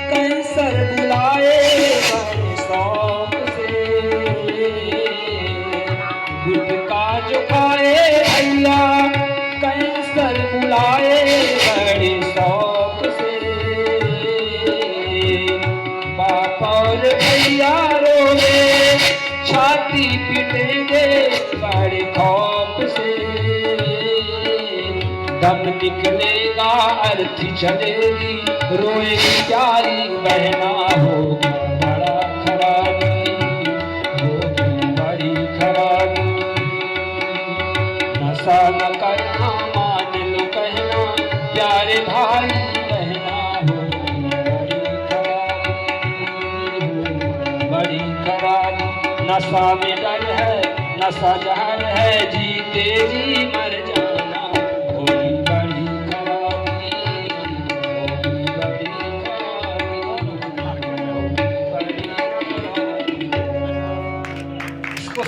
Cancer बुलाए बड़े शौक से, गुटखा जो खाए भैया कैंसर बुलाए बड़े शौक से। बाप और भैया रोवे छाती पीटेंगे बड़े खौफ से। दम निकलेगा अर्थी चलेगी रोएगी प्यारी बहना होगी बड़ा खराबी, होगी बड़ी खराबी। नशा न करना मान लो कहना प्यारे भाई बहना होगी बड़ी खराबी, बड़ी खराबी। नशा में डर है नशा जहर है जीते जी मर जाना होगी बड़ी खराबी, होगी बड़ी खराबी, होगी बड़ी खराबी। इसको